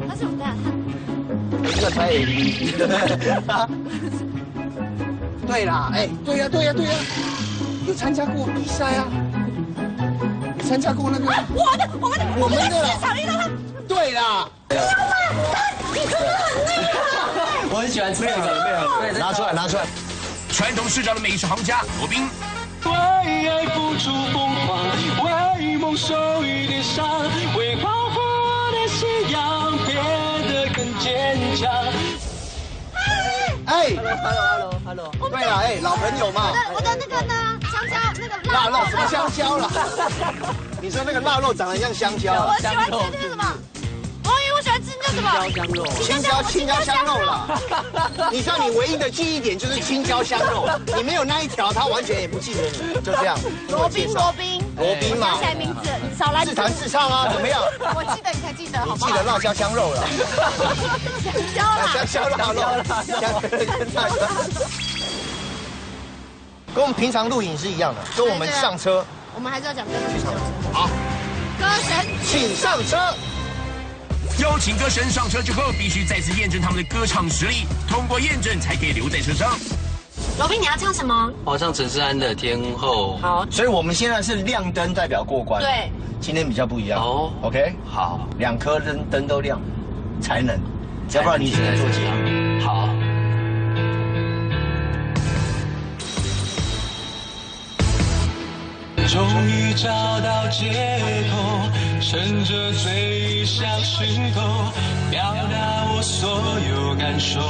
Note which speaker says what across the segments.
Speaker 1: 他是我们
Speaker 2: 这个才对啦，哎，对呀，有参加过比赛啊，有参加过那个。我们的市场遇到他。对啦。
Speaker 3: 你真的很厉害。
Speaker 4: 我很喜欢吃这个，
Speaker 2: 拿出来。
Speaker 5: 传统市场的美食行家罗宾。
Speaker 6: 为爱付出疯狂，为梦受一点伤，为保护我的信仰变得更坚强。
Speaker 2: 哎
Speaker 4: ，Hello，
Speaker 2: 对了，哎，老朋友嘛。
Speaker 1: 我的那个呢？香蕉那个
Speaker 2: 腊肉什么香蕉啦？你说那个腊肉长得像香蕉啊？
Speaker 1: 我喜欢吃那个什么？我喜欢吃那什么？
Speaker 2: 青椒香肉啦。你知道你唯一的记忆点就是青椒香肉，你没有那一条，他完全也不记得你，就这样。
Speaker 1: 罗宾嘛，想起来名字，少来
Speaker 2: 自弹自唱啊，怎么样？
Speaker 1: 我记得你才记得，好
Speaker 2: 你记得辣椒香肉了？
Speaker 1: 香蕉啦，
Speaker 2: 香辣肉，跟我们平常录影是一样的，跟我们上车。
Speaker 1: 我们还是要讲歌神。
Speaker 2: 好，
Speaker 1: 歌神，
Speaker 2: 请上车。
Speaker 5: 邀请歌神上车之后，必须再次验证他们的歌唱实力，通过验证才可以留在车上。
Speaker 3: 罗宾，你要唱什么？
Speaker 4: 我唱陈势安的《天后》。
Speaker 3: 好，
Speaker 2: 所以我们现在是亮灯代表过关。
Speaker 3: 对，
Speaker 2: 今天比较不一样。
Speaker 4: 哦
Speaker 2: ，OK，
Speaker 4: 好
Speaker 2: ，2颗灯都亮，才能，要不然你只能做结。
Speaker 4: 好。
Speaker 6: 终于找到借口，趁着醉意像石头，表达我所有感受。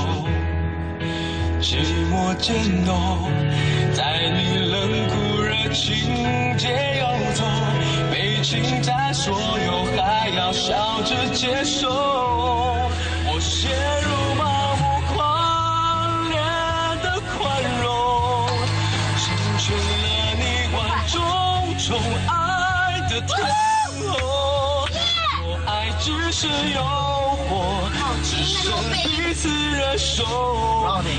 Speaker 6: 寂寞渐浓，在你冷酷热情街游走，被侵占所有，还要笑着接受。我陷入盲目狂烈的宽容，成全了你万种爱的天后。我爱只是诱惑，只剩彼此忍受，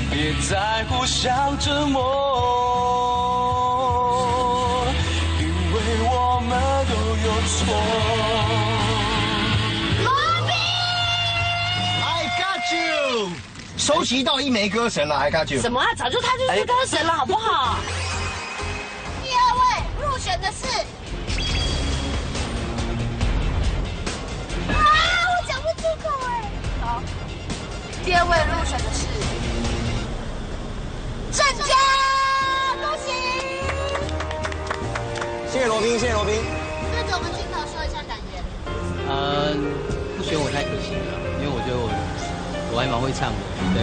Speaker 6: 别再互相折磨，因为我们都有错。
Speaker 2: I got you， 收集到1枚歌神了 ，I got you。
Speaker 3: 什么啊？早就他就是歌神了，好不好？
Speaker 1: 第2位入选的是。我讲不出口哎。好，第2位入选的是郑佳，恭喜！
Speaker 2: 谢谢罗宾，谢谢罗宾。
Speaker 1: 对着我们镜头说一下感言。
Speaker 4: 不选我太可惜了，因为我觉得我还蛮会唱的，对。